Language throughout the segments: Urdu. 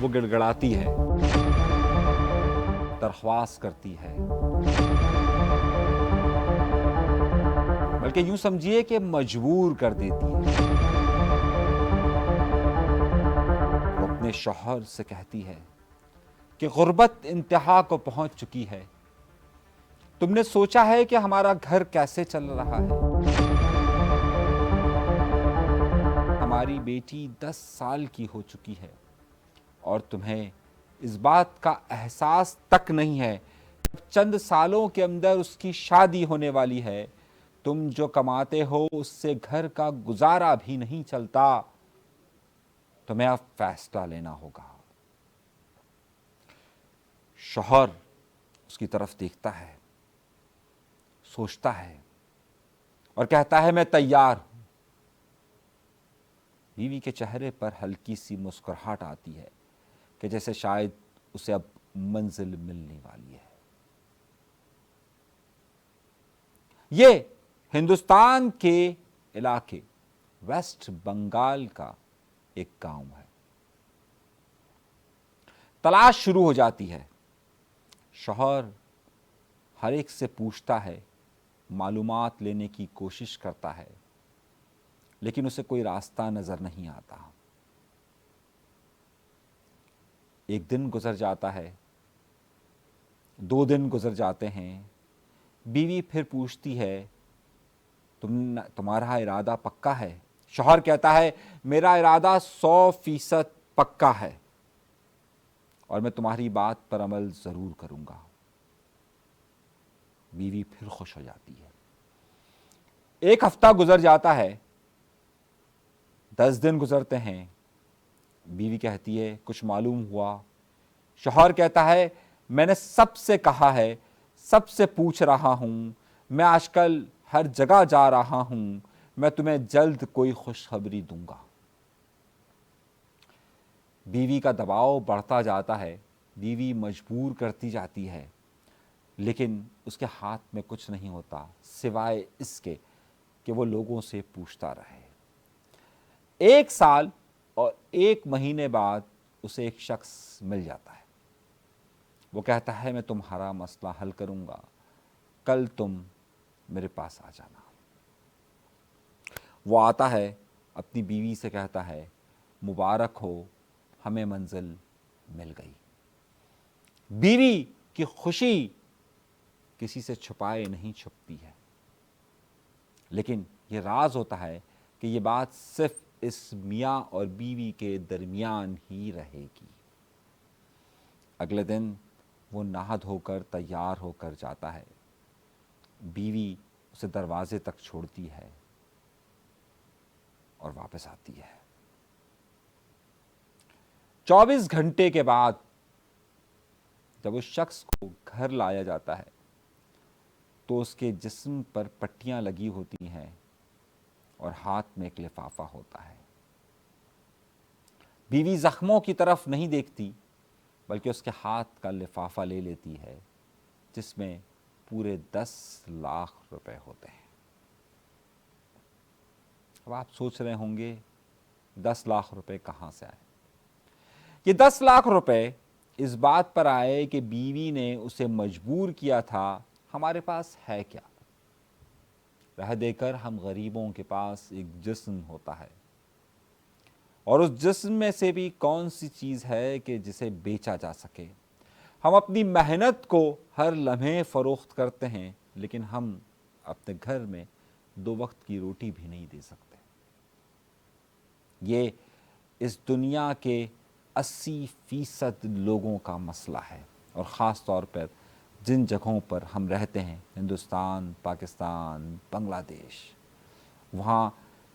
وہ گڑ گڑاتی ہے، درخواست کرتی ہے، بلکہ یوں سمجھیے کہ مجبور کر دیتی ہے۔ وہ اپنے شوہر سے کہتی ہے کہ غربت انتہا کو پہنچ چکی ہے، تم نے سوچا ہے کہ ہمارا گھر کیسے چل رہا ہے؟ ہماری بیٹی 10 سال کی ہو چکی ہے اور تمہیں اس بات کا احساس تک نہیں ہے، چند سالوں کے اندر اس کی شادی ہونے والی ہے، تم جو کماتے ہو اس سے گھر کا گزارا بھی نہیں چلتا، تمہیں اب فیصلہ لینا ہوگا۔ شوہر اس کی طرف دیکھتا ہے، سوچتا ہے اور کہتا ہے میں تیار ہوں۔ بیوی کے چہرے پر ہلکی سی مسکراہٹ آتی ہے کہ جیسے شاید اسے اب منزل ملنے والی ہے۔ یہ ہندوستان کے علاقے ویسٹ بنگال کا ایک گاؤں ہے۔ تلاش شروع ہو جاتی ہے۔ شوہر ہر ایک سے پوچھتا ہے، معلومات لینے کی کوشش کرتا ہے، لیکن اسے کوئی راستہ نظر نہیں آتا۔ ایک دن گزر جاتا ہے، 2 دن گزر جاتے ہیں، بیوی پھر پوچھتی ہے تمہارا ارادہ پکا ہے؟ شوہر کہتا ہے میرا ارادہ 100% پکا ہے اور میں تمہاری بات پر عمل ضرور کروں گا۔ بیوی پھر خوش ہو جاتی ہے۔ 1 ہفتہ گزر جاتا ہے، 10 دن گزرتے ہیں، بیوی کہتی ہے کچھ معلوم ہوا؟ شوہر کہتا ہے میں نے سب سے کہا ہے، سب سے پوچھ رہا ہوں، میں آج کل ہر جگہ جا رہا ہوں، میں تمہیں جلد کوئی خوشخبری دوں گا۔ بیوی کا دباؤ بڑھتا جاتا ہے، بیوی مجبور کرتی جاتی ہے، لیکن اس کے ہاتھ میں کچھ نہیں ہوتا سوائے اس کے کہ وہ لوگوں سے پوچھتا رہے۔ 1 سال اور 1 مہینے بعد اسے ایک شخص مل جاتا ہے۔ وہ کہتا ہے میں تمہارا مسئلہ حل کروں گا، کل تم میرے پاس آ جانا۔ وہ آتا ہے، اپنی بیوی سے کہتا ہے مبارک ہو، ہمیں منزل مل گئی۔ بیوی کی خوشی کسی سے چھپائے نہیں چھپتی ہے، لیکن یہ راز ہوتا ہے کہ یہ بات صرف اس میاں اور بیوی کے درمیان ہی رہے گی۔ اگلے دن وہ نہا دھو کر تیار ہو کر جاتا ہے، بیوی اسے دروازے تک چھوڑتی ہے اور واپس آتی ہے۔ 24 گھنٹے کے بعد جب اس شخص کو گھر لایا جاتا ہے تو اس کے جسم پر پٹیاں لگی ہوتی ہیں اور ہاتھ میں ایک لفافہ ہوتا ہے۔ بیوی زخموں کی طرف نہیں دیکھتی بلکہ اس کے ہاتھ کا لفافہ لے لیتی ہے جس میں پورے 10 لاکھ روپے ہوتے ہیں۔ اب آپ سوچ رہے ہوں گے 10 لاکھ روپے کہاں سے آئے؟ یہ 10 لاکھ روپے اس بات پر آئے کہ بیوی نے اسے مجبور کیا تھا، ہمارے پاس ہے کیا؟ رہ دے کر ہم غریبوں کے پاس ایک جسم ہوتا ہے، اور اس جسم میں سے بھی کون سی چیز ہے کہ جسے بیچا جا سکے؟ ہم اپنی محنت کو ہر لمحے فروخت کرتے ہیں، لیکن ہم اپنے گھر میں 2 وقت کی روٹی بھی نہیں دے سکتے۔ یہ اس دنیا کے 80% لوگوں کا مسئلہ ہے، اور خاص طور پر جن جگہوں پر ہم رہتے ہیں، ہندوستان، پاکستان، بنگلہ دیش، وہاں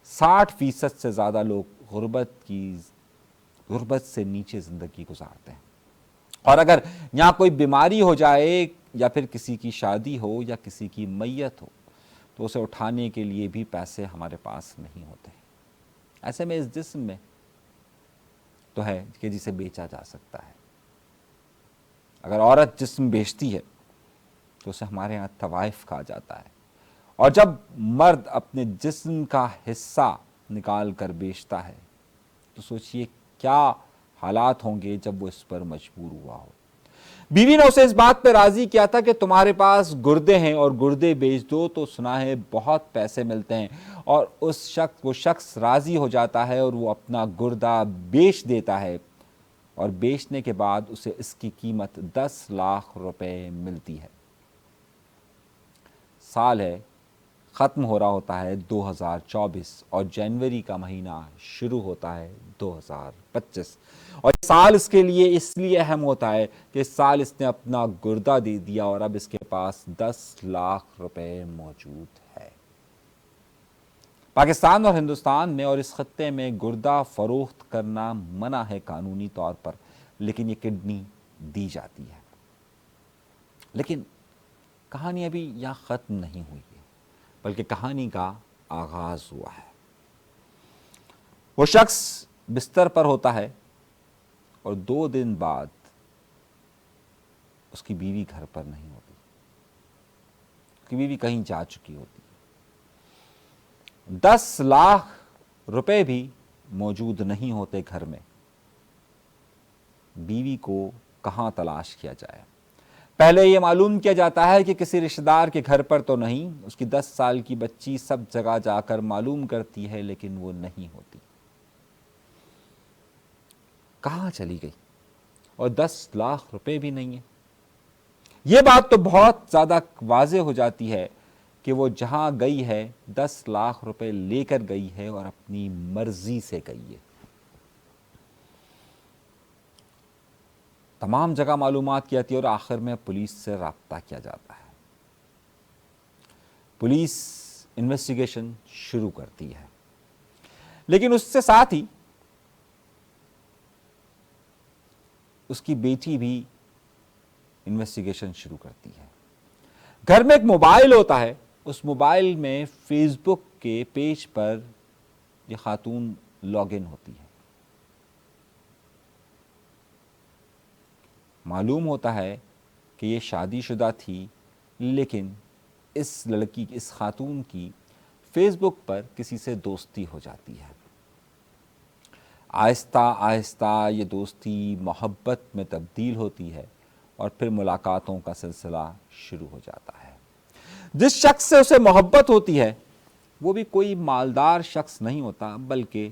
60% سے زیادہ لوگ غربت سے نیچے زندگی گزارتے ہیں۔ اور اگر یہاں کوئی بیماری ہو جائے یا پھر کسی کی شادی ہو یا کسی کی میت ہو تو اسے اٹھانے کے لیے بھی پیسے ہمارے پاس نہیں ہوتے۔ ایسے میں اس جسم میں تو ہے کہ جسے بیچا جا سکتا ہے۔ اگر عورت جسم بیچتی ہے تو اسے ہمارے ہاں طوائف کہا جاتا ہے، اور جب مرد اپنے جسم کا حصہ نکال کر بیچتا ہے تو سوچئے کیا حالات ہوں گے جب وہ اس پر مجبور ہوا ہو۔ بیوی نے اسے اس بات پہ راضی کیا تھا کہ تمہارے پاس گردے ہیں اور گردے بیچ دو تو سنا ہے بہت پیسے ملتے ہیں، اور وہ شخص راضی ہو جاتا ہے اور وہ اپنا گردہ بیچ دیتا ہے، اور بیچنے کے بعد اسے اس کی قیمت 10 لاکھ روپے ملتی ہے۔ سال ہے ختم ہو رہا ہوتا ہے 2024 اور جنوری کا مہینہ شروع ہوتا ہے 2025، اور سال اس کے لیے اس لیے اہم ہوتا ہے کہ اس سال اس نے اپنا گردہ دے دیا اور اب اس کے پاس 10 لاکھ روپے موجود ہے۔ پاکستان اور ہندوستان میں اور اس خطے میں گردہ فروخت کرنا منع ہے قانونی طور پر، لیکن یہ کڈنی دی جاتی ہے۔ لیکن کہانی ابھی یہاں ختم نہیں ہوئی ہے، بلکہ کہانی کا آغاز ہوا ہے۔ وہ شخص بستر پر ہوتا ہے اور 2 دن بعد اس کی بیوی گھر پر نہیں ہوتی، اس کی بیوی کہیں جا چکی ہوتی ہے۔ 10 لاکھ روپے بھی موجود نہیں ہوتے گھر میں۔ بیوی کو کہاں تلاش کیا جائے؟ پہلے یہ معلوم کیا جاتا ہے کہ کسی رشتہ دار کے گھر پر تو نہیں۔ اس کی 10 سال کی بچی سب جگہ جا کر معلوم کرتی ہے لیکن وہ نہیں ہوتی۔ کہاں چلی گئی؟ اور 10 لاکھ روپے بھی نہیں ہیں۔ یہ بات تو بہت زیادہ واضح ہو جاتی ہے کہ وہ جہاں گئی ہے 10 لاکھ روپے لے کر گئی ہے اور اپنی مرضی سے گئی ہے۔ تمام جگہ معلومات کی جاتی ہے اور آخر میں پولیس سے رابطہ کیا جاتا ہے۔ پولیس انویسٹیگیشن شروع کرتی ہے، لیکن اس سے ساتھ ہی اس کی بیٹی بھی انویسٹیگیشن شروع کرتی ہے۔ گھر میں ایک موبائل ہوتا ہے، اس موبائل میں فیس بک کے پیج پر یہ خاتون لاگ ان ہوتی ہے۔ معلوم ہوتا ہے کہ یہ شادی شدہ تھی، لیکن اس خاتون کی فیس بک پر کسی سے دوستی ہو جاتی ہے۔ آہستہ آہستہ یہ دوستی محبت میں تبدیل ہوتی ہے اور پھر ملاقاتوں کا سلسلہ شروع ہو جاتا ہے۔ جس شخص سے اسے محبت ہوتی ہے وہ بھی کوئی مالدار شخص نہیں ہوتا، بلکہ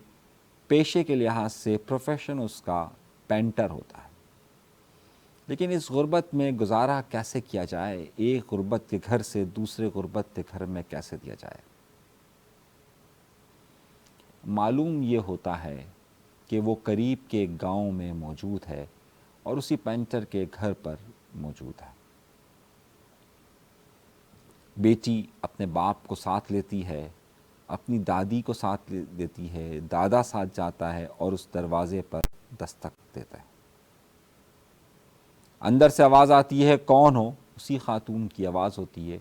پیشے کے لحاظ سے پروفیشن اس کا پینٹر ہوتا ہے۔ لیکن اس غربت میں گزارا کیسے کیا جائے؟ ایک غربت کے گھر سے دوسرے غربت کے گھر میں کیسے دیا جائے؟ معلوم یہ ہوتا ہے کہ وہ قریب کے گاؤں میں موجود ہے اور اسی پینٹر کے گھر پر موجود ہے۔ بیٹی اپنے باپ کو ساتھ لیتی ہے، اپنی دادی کو ساتھ لیتی ہے، دادا ساتھ جاتا ہے اور اس دروازے پر دستک دیتا ہے۔ اندر سے آواز آتی ہے، کون ہو؟ اسی خاتون کی آواز ہوتی ہے۔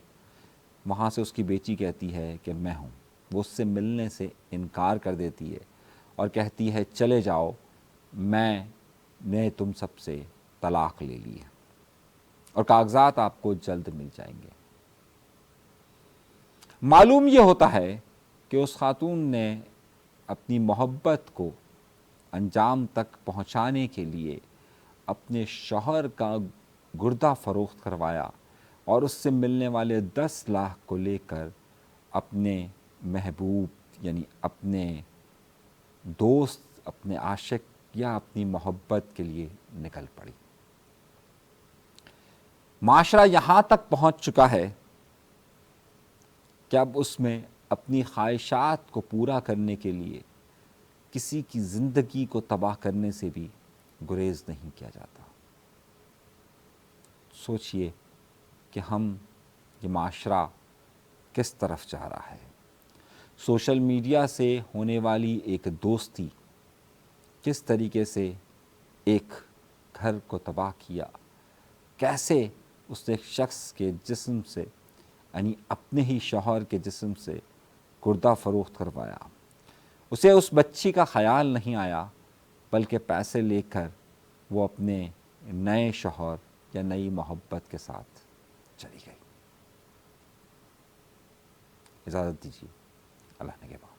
وہاں سے اس کی بیٹی کہتی ہے کہ میں ہوں۔ وہ اس سے ملنے سے انکار کر دیتی ہے اور کہتی ہے چلے جاؤ، میں نے تم سب سے طلاق لے لی ہے اور کاغذات آپ کو جلد مل جائیں گے۔ معلوم یہ ہوتا ہے کہ اس خاتون نے اپنی محبت کو انجام تک پہنچانے کے لیے اپنے شوہر کا گردہ فروخت کروایا اور اس سے ملنے والے 10 لاکھ کو لے کر اپنے محبوب یعنی اپنے دوست، اپنے عاشق یا اپنی محبت کے لیے نکل پڑی۔ معاشرہ یہاں تک پہنچ چکا ہے کہ اب اس میں اپنی خواہشات کو پورا کرنے کے لیے کسی کی زندگی کو تباہ کرنے سے بھی گریز نہیں کیا جاتا۔ سوچئے کہ یہ معاشرہ کس طرف جا رہا ہے۔ سوشل میڈیا سے ہونے والی ایک دوستی کس طریقے سے ایک گھر کو تباہ کیا، کیسے اس نے ایک شخص کے جسم سے یعنی اپنے ہی شوہر کے جسم سے گردہ فروخت کروایا۔ اسے اس بچی کا خیال نہیں آیا، بلکہ پیسے لے کر وہ اپنے نئے شوہر یا نئی محبت کے ساتھ چلی گئی۔ اجازت دیجیے، اللہ نے کے بعد۔